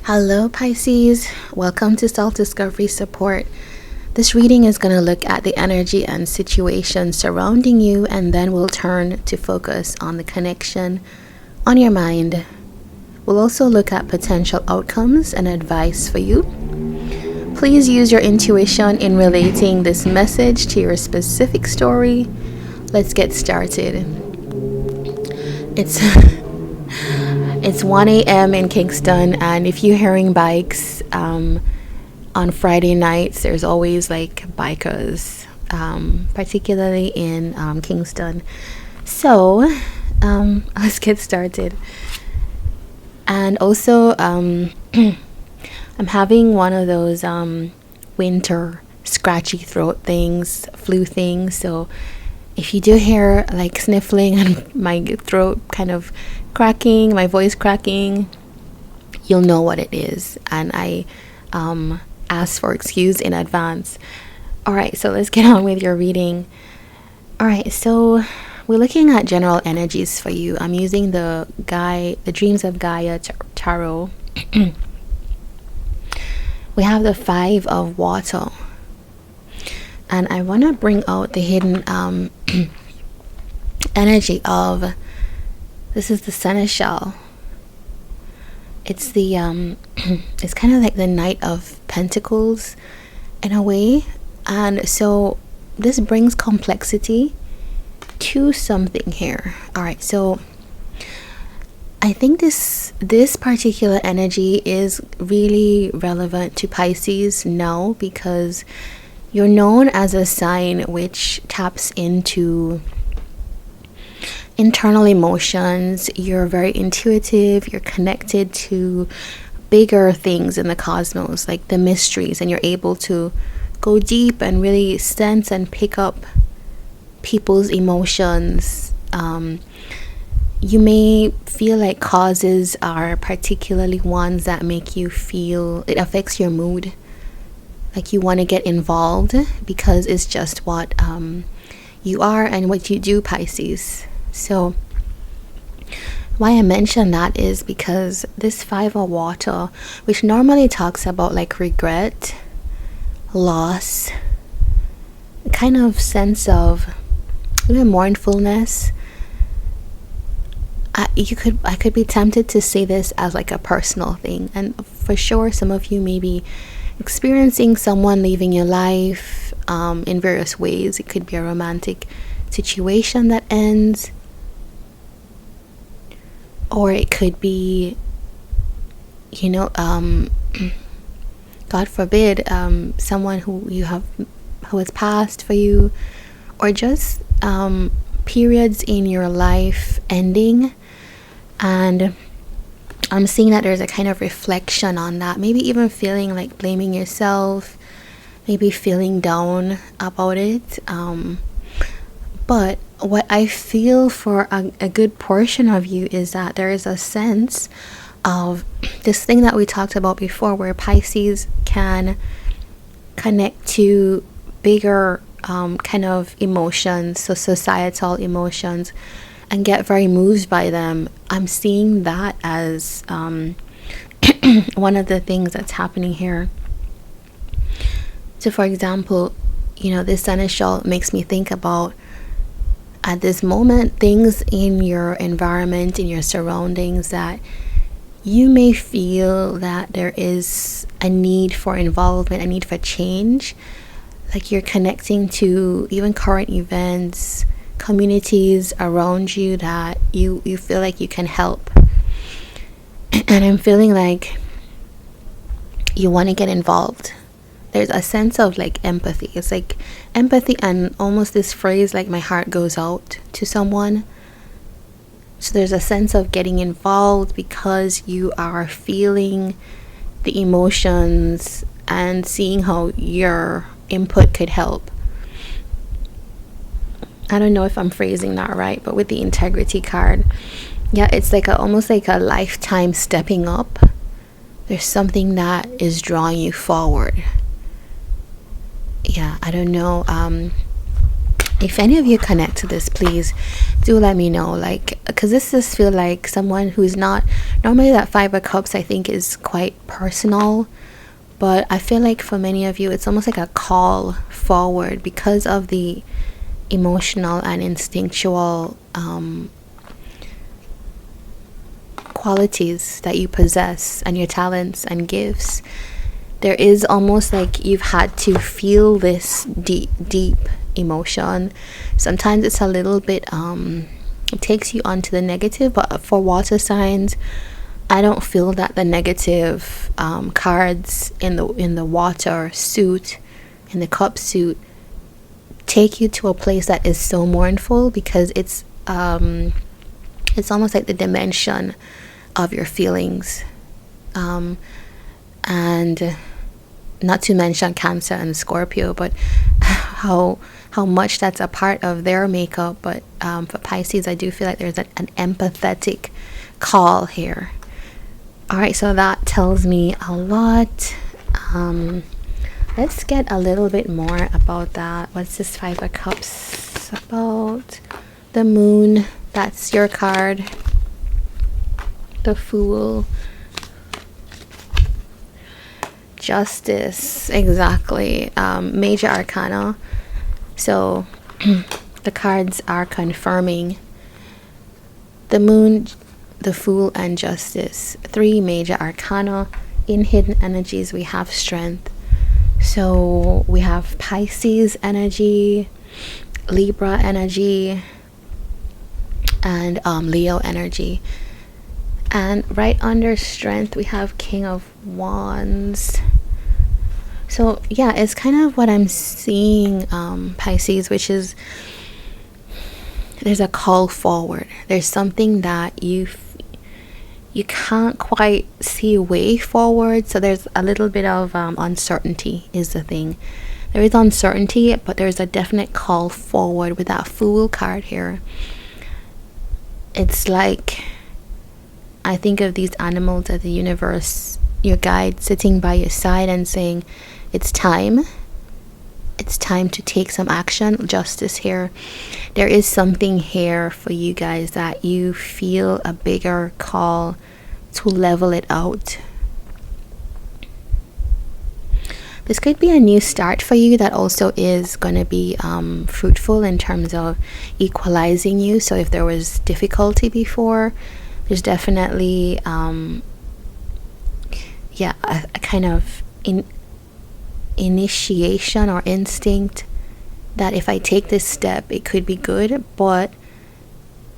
Hello Pisces, welcome to Self-Discovery Support. This reading is going to look at the energy and situation surrounding you, and then we'll turn to focus on the connection on your mind. We'll also look at potential outcomes and advice for you. Please use your intuition in relating this message to your specific story. Let's get started. It's 1 a.m. in Kingston, and if you're hearing bikes on Friday nights, there's always like bikers, particularly in Kingston. So let's get started. And also, I'm having one of those winter scratchy throat things, flu things. So if you do hear like sniffling and my throat kind of cracking, my voice cracking, you'll know what it is, and I ask for excuse in advance. All right, so let's get on with your reading. All right, so we're looking at general energies for you. I'm using the Dreams of Gaia tarot. We have the 5 of water, and I want to bring out the hidden energy of, this is the Centennial. It's the it's kind of like the Knight of Pentacles in a way, and so this brings complexity to something here. All right, so I think this particular energy is really relevant to Pisces now, because you're known as a sign which taps into internal emotions. You're very intuitive, you're connected to bigger things in the cosmos, like the mysteries, and you're able to go deep and really sense and pick up people's emotions. You may feel like causes are particularly ones that make you feel, it affects your mood, like you want to get involved because it's just what you are and what you do, Pisces. So why I mention that is because this 5 of water, which normally talks about like regret, loss, kind of sense of even mournfulness, I could be tempted to say this as like a personal thing. And for sure some of you may be experiencing someone leaving your life in various ways. It could be a romantic situation that ends, or it could be, God forbid, someone who has passed for you, or just periods in your life ending. And I'm seeing that there's a kind of reflection on that, maybe even feeling like blaming yourself, maybe feeling down about it. But what I feel for a good portion of you is that there is a sense of this thing that we talked about before, where Pisces can connect to bigger kind of emotions, so societal emotions, and get very moved by them. I'm seeing that as one of the things that's happening here. So for example, this Centennial makes me think about, at this moment, things in your environment, in your surroundings, that you may feel that there is a need for involvement, a need for change. Like you're connecting to even current events, communities around you that you feel like you can help. And I'm feeling like you want to get involved. There's a sense of like empathy. It's like empathy and almost this phrase like my heart goes out to someone. So there's a sense of getting involved because you are feeling the emotions and seeing how your input could help. I don't know if I'm phrasing that right, but with the integrity card, yeah, it's like almost like a lifetime stepping up. There's something that is drawing you forward. Yeah, I don't know. If any of you connect to this, please do let me know. Like, because this does feel like someone who's not normally, that Five of Cups I think is quite personal, but I feel like for many of you it's almost like a call forward because of the emotional and instinctual qualities that you possess, and your talents and gifts. There is almost like you've had to feel this deep emotion. Sometimes it's a little bit it takes you onto the negative, but for water signs, I don't feel that the negative cards in the water suit, in the cup suit, take you to a place that is so mournful, because it's almost like the dimension of your feelings, and not to mention Cancer and Scorpio, but how much that's a part of their makeup. But for Pisces, I do feel like there's an empathetic call here. All right, so that tells me a lot. Let's get a little bit more about that. What's this Five of Cups about? The Moon, that's your card. The Fool. Justice, exactly. Major Arcana. So the cards are confirming the Moon, the Fool, and Justice. 3 major arcana. In hidden energies, we have Strength. So we have Pisces energy, Libra energy, and Leo energy. And right under Strength, we have King of Wands. So yeah, it's kind of what I'm seeing, Pisces, which is there's a call forward. There's something that you can't quite see a way forward. So there's a little bit of uncertainty is the thing. There is uncertainty, but there's a definite call forward with that Fool card here. It's like, I think of these animals as the universe, your guide sitting by your side and saying, it's time to take some action. Justice here. There is something here for you guys that you feel a bigger call to level it out. This could be a new start for you that also is going to be fruitful in terms of equalizing you. So if there was difficulty before, there's definitely a kind of initiation or instinct that if I take this step, it could be good, but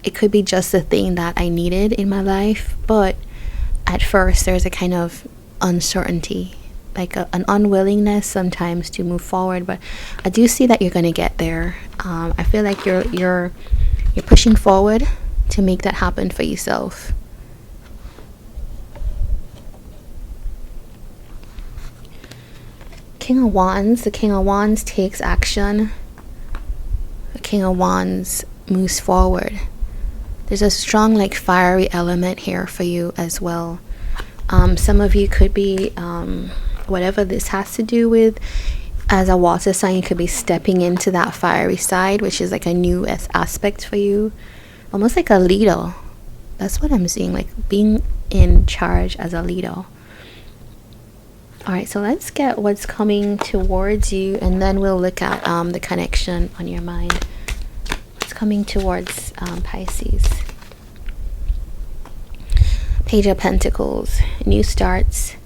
it could be just the thing that I needed in my life. But at first, there's a kind of uncertainty, like an unwillingness sometimes to move forward. But I do see that you're going to get there. I feel like you're pushing forward to make that happen for yourself. King of Wands. The King of Wands takes action. The King of Wands moves forward. There's a strong, like, fiery element here for you as well. Some of you could be, whatever this has to do with, as a water sign, you could be stepping into that fiery side, which is like a new aspect for you. Almost like a leader. That's what I'm seeing, like being in charge as a leader. Alright, so let's get what's coming towards you, and then we'll look at the connection on your mind. What's coming towards Pisces? Page of Pentacles, new starts,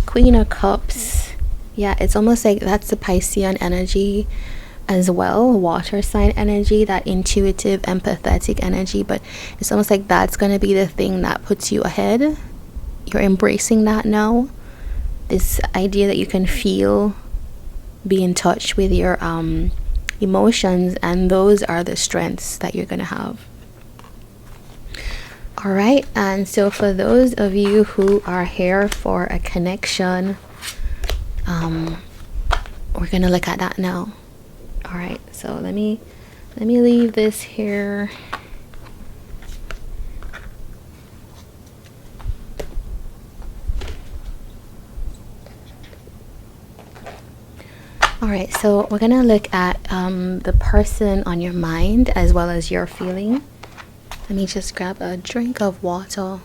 Queen of Cups. Yeah, it's almost like that's the Piscean energy as well, water sign energy, that intuitive, empathetic energy. But it's almost like that's going to be the thing that puts you ahead. You're embracing that now. This idea that you can feel, be in touch with your emotions, and those are the strengths that you're going to have. All right, and so for those of you who are here for a connection, we're going to look at that now. All right, so let me leave this here. All right, so we're gonna look at the person on your mind as well as your feeling. Let me just grab a drink of water.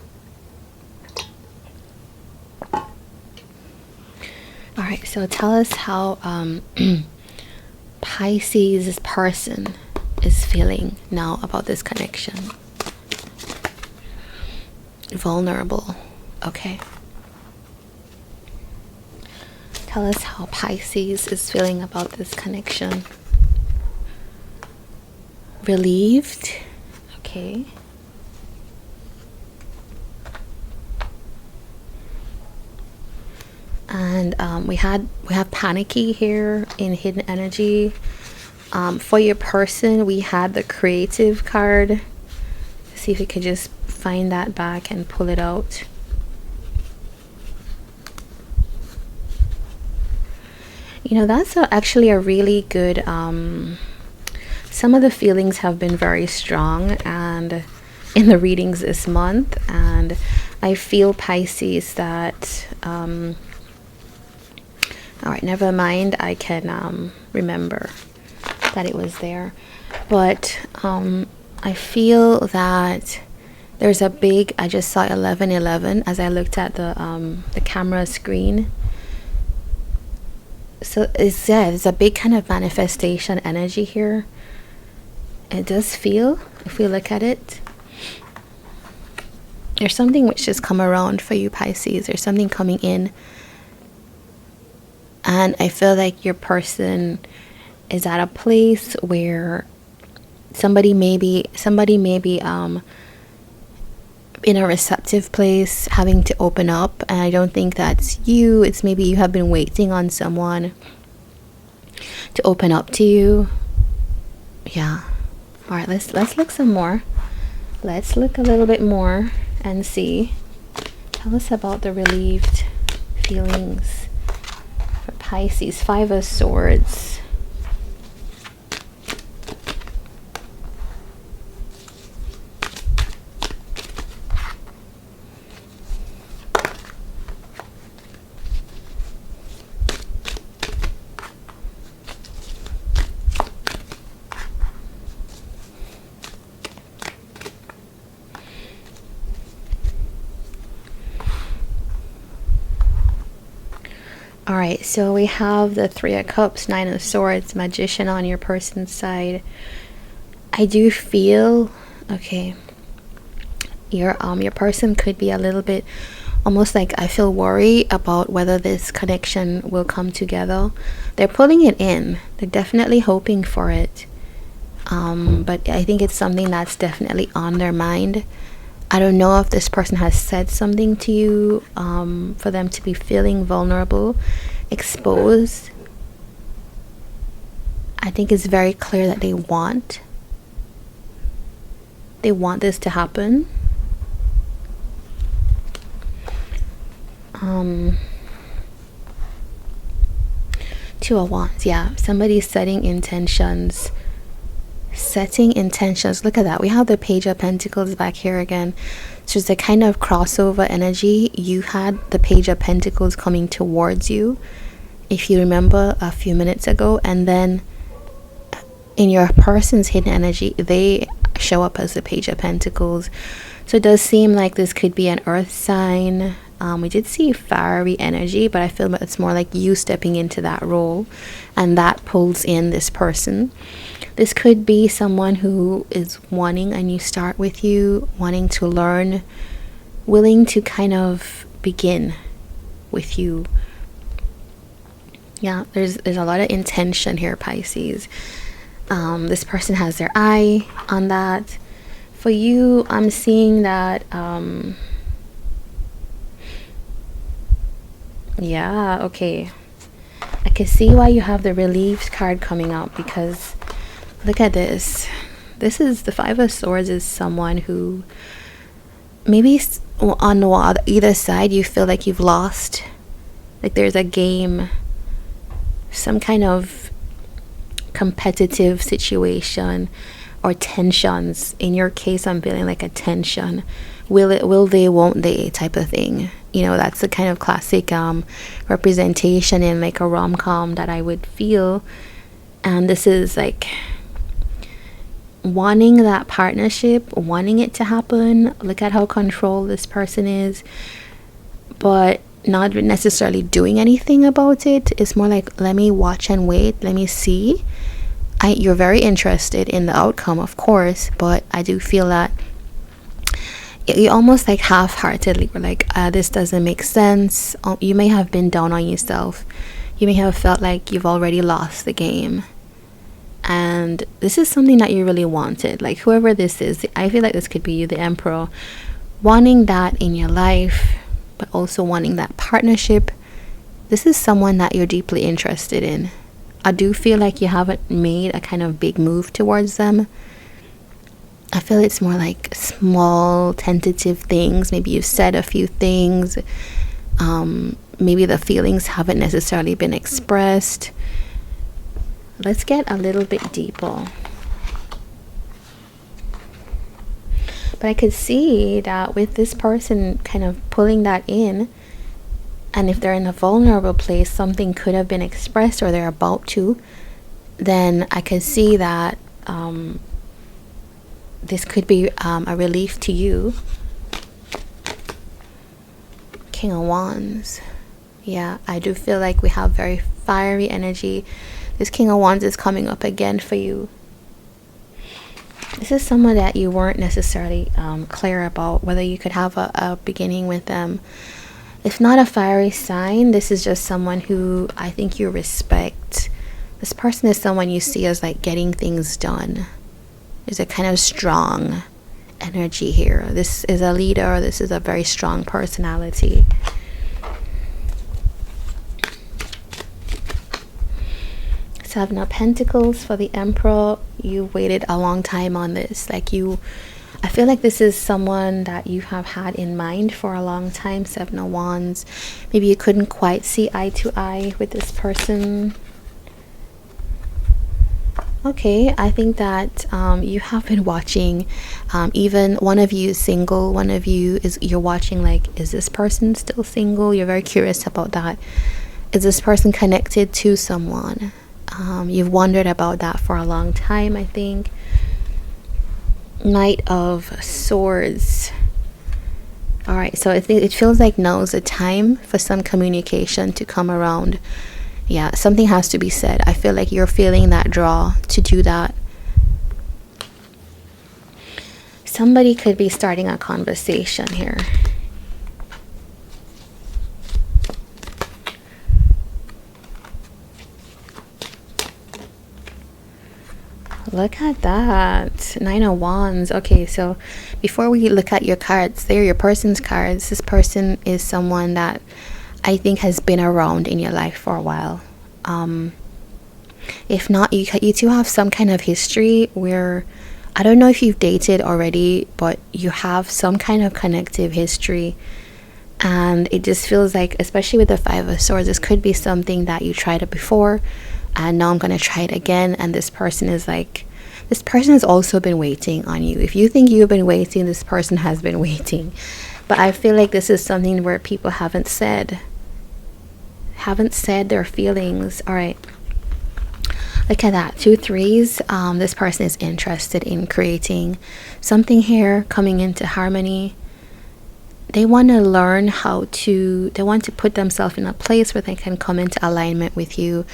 All right, so tell us how Pisces person is feeling now about this connection. Vulnerable. Okay. Tell us how Pisces is feeling about this connection. Relieved. Okay. And we have panicky here in hidden energy. For your person, we had the creative card. Let's see if we could just find that back and pull it out. You know, that's actually a really good, some of the feelings have been very strong and in the readings this month, and I feel, Pisces, that, all right, never mind, I can remember that it was there, but I feel that there's a big, I just saw 1111 as I looked at the camera screen. So there's a big kind of manifestation energy here. It does feel, if we look at it, there's something which has come around for you, Pisces. There's something coming in, and I feel like your person is at a place where somebody may be in a receptive place, having to open up, and I don't think that's you. It's maybe you have been waiting on someone to open up to you. Yeah. All right, let's look some more. Let's look a little bit more and see. Tell us about the relieved feelings for Pisces. 5 of Swords. All right, so we have the 3 of Cups, 9 of Swords, Magician on your person's side. I do feel, okay, your person could be a little bit, almost like I feel worried about whether this connection will come together. They're pulling it in. They're definitely hoping for it. But I think it's something that's definitely on their mind. I don't know if this person has said something to you for them to be feeling vulnerable, exposed. I think it's very clear that they want this to happen. Two of Wands, yeah. Somebody's setting intentions. Look at that. We have the Page of Pentacles back here again. It's just a kind of crossover energy. You had the Page of Pentacles coming towards you, if you remember, a few minutes ago, and then in your person's hidden energy, they show up as the Page of Pentacles. So it does seem like this could be an earth sign. We did see fiery energy, but I feel that it's more like you stepping into that role, and that pulls in this person. This could be someone who is wanting a new start with you, wanting to learn, willing to kind of begin with you. Yeah, there's a lot of intention here, Pisces. This person has their eye on that. For you, I'm seeing that yeah, okay, I can see why you have the relieved card coming out, because look at this. This is the 5 of Swords, is someone who maybe on either side you feel like you've lost, like there's a game, some kind of competitive situation or tensions. In your case, I'm feeling like a tension will they, won't they type of thing. You know, that's the kind of classic representation in like a rom-com that I would feel. And this is like wanting that partnership, wanting it to happen. Look at how controlled this person is, but not necessarily doing anything about it. It's more like, let me watch and wait, let me see. You're very interested in the outcome, of course, but I do feel that you almost like half-heartedly were like, this doesn't make sense. You may have been down on yourself. You may have felt like you've already lost the game, and this is something that you really wanted. Like, whoever this is, I feel like this could be you, the Emperor, wanting that in your life, but also wanting that partnership. This is someone that you're deeply interested in. I do feel like you haven't made a kind of big move towards them. I feel it's more like small, tentative things. Maybe you've said a few things. Maybe the feelings haven't necessarily been expressed. Let's get a little bit deeper. But I could see that with this person kind of pulling that in, and if they're in a vulnerable place, something could have been expressed or they're about to, then I could see that this could be a relief to you. King of Wands. Yeah, I do feel like we have very fiery energy. This King of Wands is coming up again for you. This is someone that you weren't necessarily clear about whether you could have a beginning with them. If not a fiery sign, this is just someone who I think you respect. This person is someone you see as like getting things done. There's a kind of strong energy here. This is a leader. This is a very strong personality. Seven of Pentacles for the Emperor. You waited a long time on this. I feel like this is someone that you have had in mind for a long time. Seven of Wands. Maybe you couldn't quite see eye to eye with this person. Okay, I think that you have been watching. Even one of you is single. One of you you're watching like, is this person still single? You're very curious about that. Is this person connected to someone? You've wondered about that for a long time, I think. Knight of Swords. All right, so I think it feels like now is the time for some communication to come around. Yeah, something has to be said. I feel like you're feeling that draw to do that. Somebody could be starting a conversation here. Look at that. Nine of Wands. Okay, so before we look at your cards, they're your person's cards. This person is someone that I think has been around in your life for a while. If not, you two have some kind of history where, I don't know if you've dated already, but you have some kind of connective history. And it just feels like, especially with the Five of Swords, this could be something that you tried it before, and now I'm going to try it again. And this person is like, this person has also been waiting on you. If you think you've been waiting, this person has been waiting. But I feel like this is something where people haven't said their feelings. All right, look at that. 2 threes. This person is interested in creating something here, coming into harmony. They want to learn they want to put themselves in a place where they can come into alignment with you.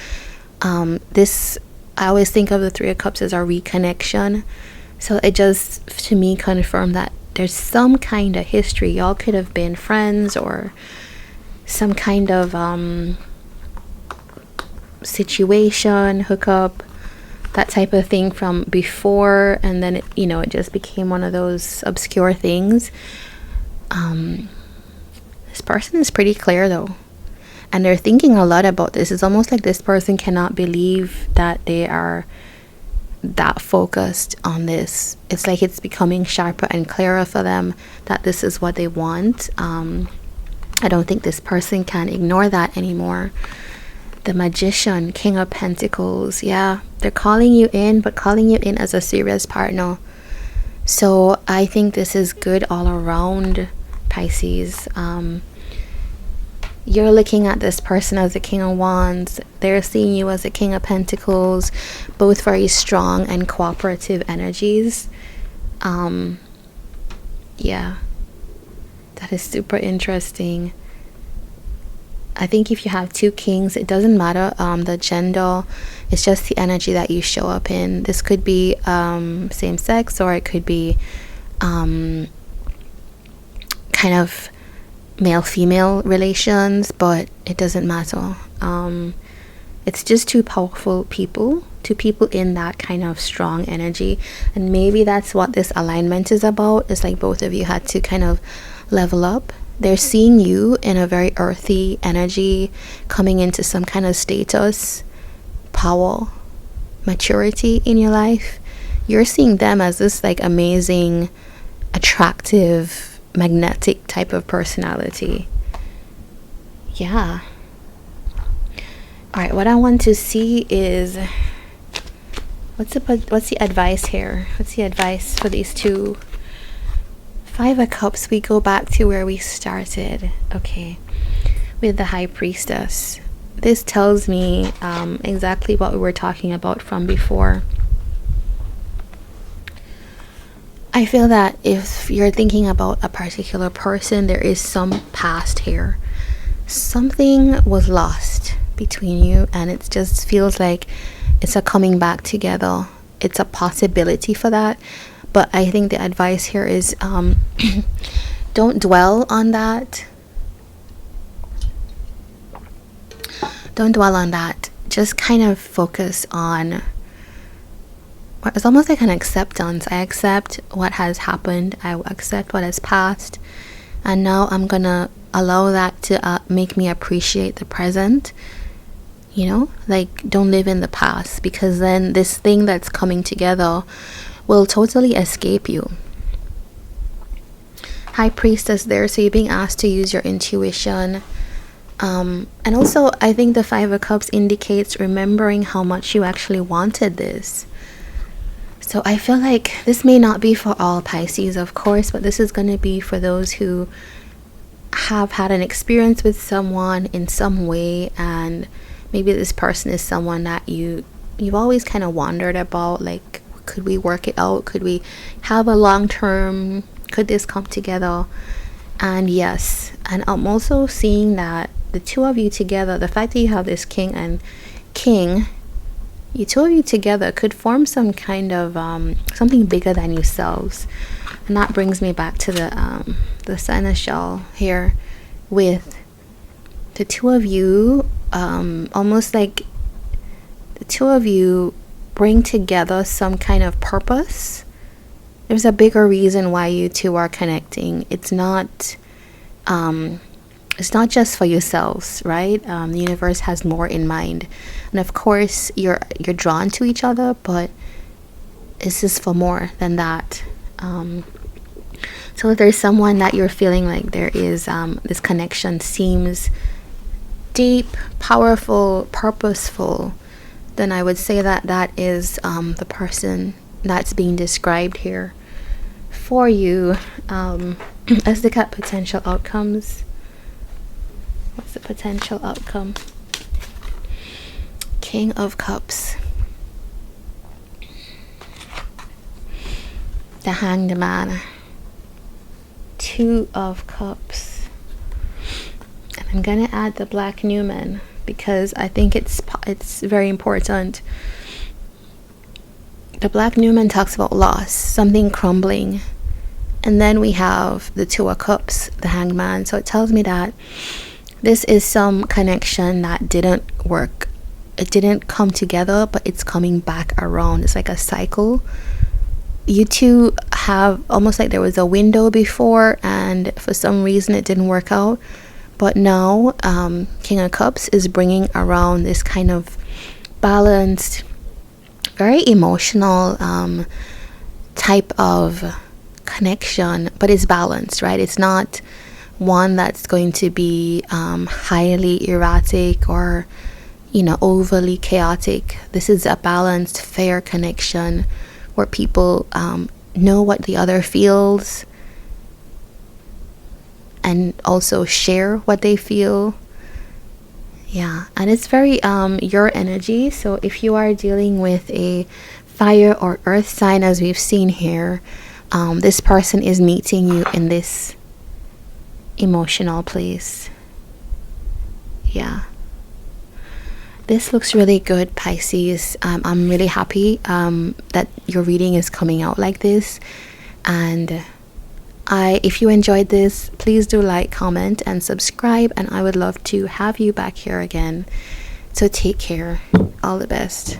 I always think of the Three of Cups as our reconnection. So it just, to me, confirmed that there's some kind of history. Y'all could have been friends or some kind of situation, hookup, that type of thing from before, and then it just became one of those obscure things. This person is pretty clear though, and they're thinking a lot about this. It's almost like this person cannot believe that they are that focused on this. It's like it's becoming sharper and clearer for them that this is what they want. I don't think this person can ignore that anymore. The Magician, King of Pentacles. Yeah, they're calling you in, but calling you in as a serious partner. So I think this is good all around, Pisces. You're looking at this person as a King of Wands. They're seeing you as a King of Pentacles. Both very strong and cooperative energies. Yeah, that is super interesting. I think if you have two kings, it doesn't matter the gender. It's just the energy that you show up in. This could be same sex, or it could be kind of male-female relations, but it doesn't matter. It's just two powerful people, two people in that kind of strong energy. And maybe that's what this alignment is about. It's like both of you had to kind of level up. They're seeing you in a very earthy energy, coming into some kind of status, power, maturity in your life. You're seeing them as this like amazing, attractive, magnetic type of personality. Yeah. All right, what I want to see is what's the advice here? What's the advice for these two? Five of Cups, we go back to where we started. Okay, with the High Priestess. This tells me exactly what we were talking about from before. I feel that if you're thinking about a particular person, there is some past here. Something was lost between you, and it just feels like it's a coming back together. It's a possibility for that. But I think the advice here is don't dwell on that. Don't dwell on that. Just kind of focus on, it's almost like an acceptance. I accept what has happened. I accept what has passed. And now I'm going to allow that to make me appreciate the present. You know, like don't live in the past, because then this thing that's coming together will totally escape you. High Priestess there, so you're being asked to use your intuition. And also, I think the Five of Cups indicates remembering how much you actually wanted this. So I feel like this may not be for all Pisces, of course, but this is going to be for those who have had an experience with someone in some way, and maybe this person is someone that you've always kind of wondered about, like, could we work it out? Could we have a long term? Could this come together? And yes, and I'm also seeing that the two of you together, the fact that you have this king and king, you two of you together could form some kind of something bigger than yourselves. And that brings me back to the seneschal here, with the two of you, almost like the two of you bring together some kind of purpose. There's a bigger reason why you two are connecting. It's not just for yourselves, right? The universe has more in mind, and of course you're drawn to each other, but this is for more than that. So if there's someone that you're feeling like there is this connection seems deep, powerful, purposeful, then I would say that that is the person that's being described here for you. Let's look at potential outcomes. What's the potential outcome? King of Cups. The Hanged Man. Two of Cups. And I'm gonna add the Black Numen, because I think it's very important. The Black Numen talks about loss, something crumbling. And then we have the Two of Cups, the Hanged Man. So it tells me that this is some connection that didn't work. It didn't come together, but it's coming back around. It's like a cycle. You two have almost like there was a window before, and for some reason it didn't work out. But now King of Cups is bringing around this kind of balanced, very emotional type of connection, but it's balanced, right? It's not one that's going to be highly erratic or, overly chaotic. This is a balanced, fair connection where people know what the other feels and also share what they feel. Yeah, and it's very your energy. So if you are dealing with a fire or earth sign, as we've seen here, this person is meeting you in this emotional place. Yeah, this looks really good, Pisces. I'm really happy that your reading is coming out like this. And if you enjoyed this, please do like, comment, and subscribe, and I would love to have you back here again. So take care. All the best.